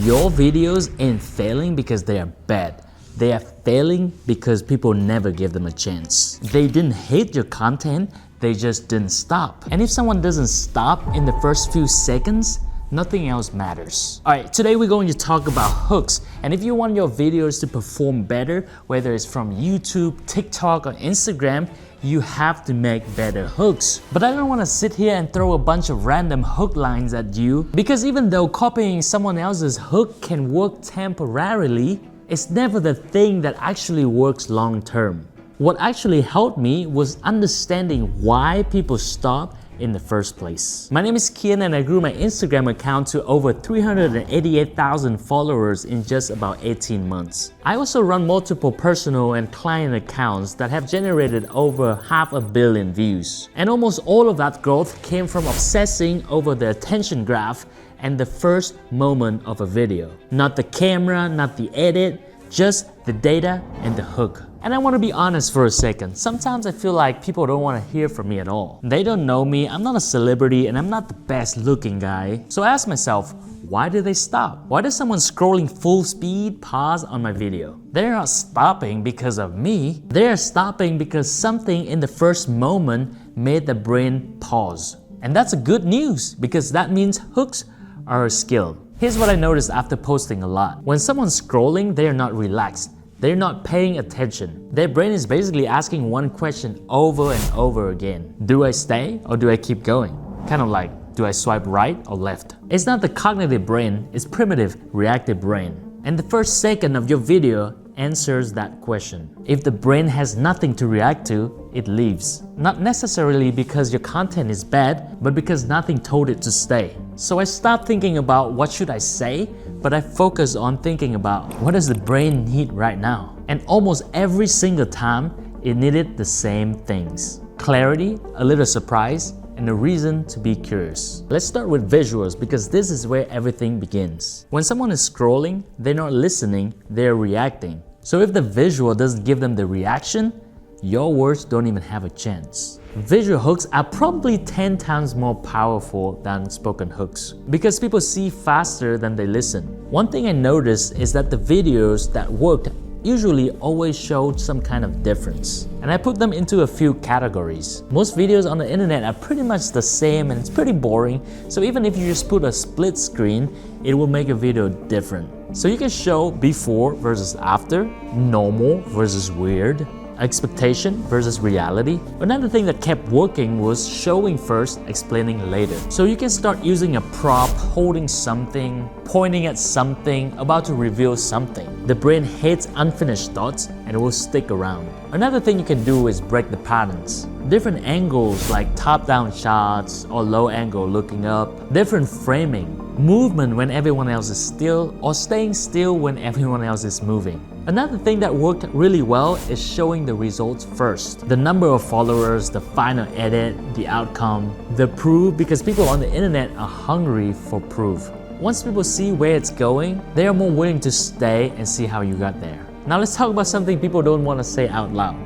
Your videos ain't failing because they are bad. They are failing because people never give them a chance. They didn't hate your content, they just didn't stop. And if someone doesn't stop in the first few seconds, nothing else matters. Alright, today we're going to talk about hooks. And if you want your videos to perform better, whether it's from YouTube, TikTok, or Instagram, you have to make better hooks. But I don't want to sit here and throw a bunch of random hook lines at you, because even though copying someone else's hook can work temporarily, it's never the thing that actually works long term. What actually helped me was understanding why people stop in the first place. My name is Kian and I grew my Instagram account to over 388,000 followers in just about 18 months. I also run multiple personal and client accounts that have generated over 500 million views. And almost all of that growth came from obsessing over the attention graph and the first moment of a video. Not the camera, not the edit, just the data and the hook. And I want to be honest for a second. Sometimes I feel like people don't want to hear from me at all. They don't know me, I'm not a celebrity, and I'm not the best looking guy. So I ask myself, why do they stop? Why does someone scrolling full speed pause on my video? They're not stopping because of me. They're stopping because something in the first moment made the brain pause. And that's a good news, because that means hooks are a skill. Here's what I noticed after posting a lot. When someone's scrolling, they are not relaxed. They're not paying attention. Their brain is basically asking one question over and over again. Do I stay or do I keep going? Kind of like, do I swipe right or left? It's not the cognitive brain, it's primitive, reactive brain. And the first second of your video answers that question. If the brain has nothing to react to, it leaves. Not necessarily because your content is bad, but because nothing told it to stay. So I stopped thinking about what should I say, but I focus on thinking about what does the brain need right now. And almost every single time, it needed the same things. Clarity, a little surprise, and a reason to be curious. Let's start with visuals, because this is where everything begins. When someone is scrolling, they're not listening, they're reacting. So if the visual doesn't give them the reaction, your words don't even have a chance. Visual hooks are probably 10 times more powerful than spoken hooks, because people see faster than they listen. One thing I noticed is that the videos that worked usually always showed some kind of difference. And I put them into a few categories. Most videos on the internet are pretty much the same and it's pretty boring, so even if you just put a split screen, it will make a video different. So you can show before versus after, normal versus weird, expectation versus reality. Another thing that kept working was showing first, explaining later. So you can start using a prop, holding something, pointing at something, about to reveal something. The brain hates unfinished thoughts and it will stick around. Another thing you can do is break the patterns. Different angles like top-down shots or low angle looking up, different framing, movement when everyone else is still, or staying still when everyone else is moving. Another thing that worked really well is showing the results first. The number of followers, the final edit, the outcome, the proof, because people on the internet are hungry for proof. Once people see where it's going, they are more willing to stay and see how you got there. Now let's talk about something people don't want to say out loud.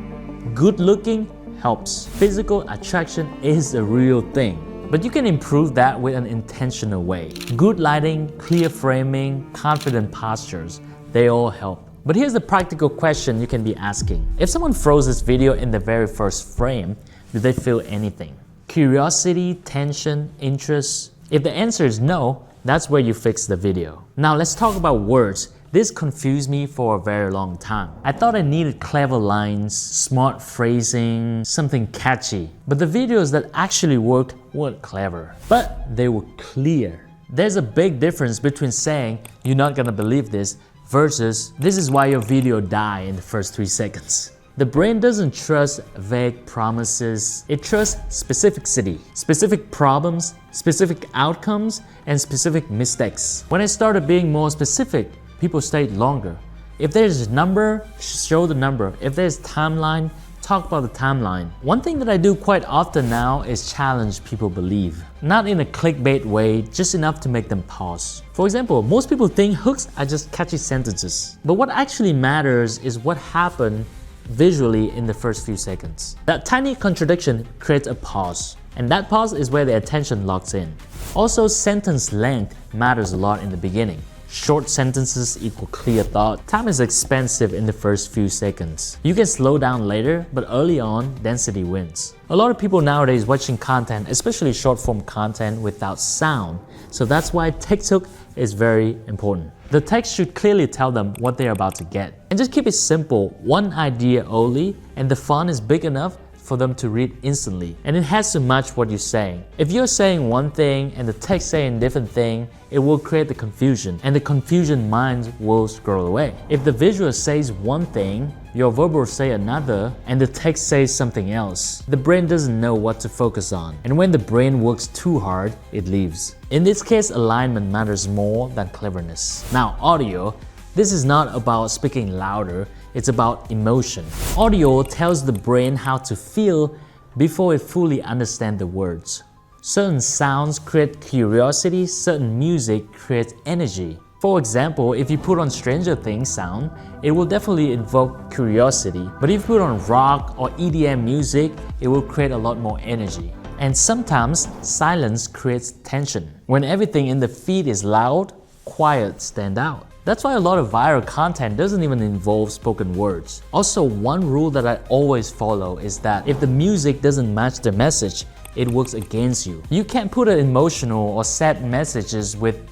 Good looking helps. Physical attraction is a real thing. But you can improve that with an intentional way. Good lighting, clear framing, confident postures, they all help. But here's the practical question you can be asking. If someone froze this video in the very first frame, do they feel anything? Curiosity, tension, interest? If the answer is no, that's where you fix the video. Now let's talk about words. This confused me for a very long time. I thought I needed clever lines, smart phrasing, something catchy. But the videos that actually worked weren't clever, but they were clear. There's a big difference between saying, "You're not gonna believe this," versus, "This is why your video died in the first 3 seconds." The brain doesn't trust vague promises, it trusts specificity, specific problems, specific outcomes, and specific mistakes. When I started being more specific, people stayed longer. If there's a number, show the number. If there's timeline, talk about the timeline. One thing that I do quite often now is challenge people believe. Not in a clickbait way, just enough to make them pause. For example, most people think hooks are just catchy sentences. But what actually matters is what happened visually in the first few seconds. That tiny contradiction creates a pause. And that pause is where the attention locks in. Also, sentence length matters a lot in the beginning. Short sentences equal clear thought. Time is expensive in the first few seconds. You can slow down later, but early on, density wins. A lot of people nowadays watching content, especially short form content without sound. So that's why TikTok is very important. The text should clearly tell them what they're about to get. And just keep it simple, one idea only, and the font is big enough for them to read instantly. And it has to match what you're saying. If you're saying one thing and the text saying a different thing, it will create the confusion, and the confusion minds will scroll away. If the visual says one thing, your verbal say another, and the text says something else, the brain doesn't know what to focus on. And when the brain works too hard, it leaves. In this case, alignment matters more than cleverness. Now, audio. This is not about speaking louder, it's about emotion. Audio tells the brain how to feel before it fully understands the words. Certain sounds create curiosity, certain music creates energy. For example, if you put on Stranger Things sound, it will definitely invoke curiosity. But if you put on rock or EDM music, it will create a lot more energy. And sometimes, silence creates tension. When everything in the feed is loud, quiet stands out. That's why a lot of viral content doesn't even involve spoken words. Also, one rule that I always follow is that if the music doesn't match the message, it works against you. You can't put an emotional or sad messages with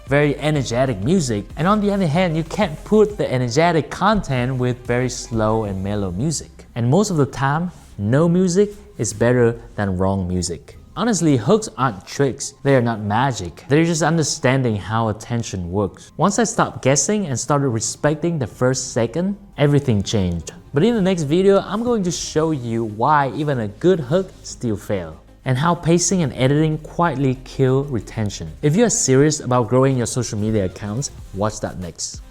very energetic music, and on the other hand, you can't put the energetic content with very slow and mellow music. And most of the time, no music is better than wrong music. Honestly, hooks aren't tricks, they are not magic. They're just understanding how attention works. Once I stopped guessing and started respecting the first second, everything changed. But in the next video, I'm going to show you why even a good hook still fails, and how pacing and editing quietly kill retention. If you are serious about growing your social media accounts, watch that next.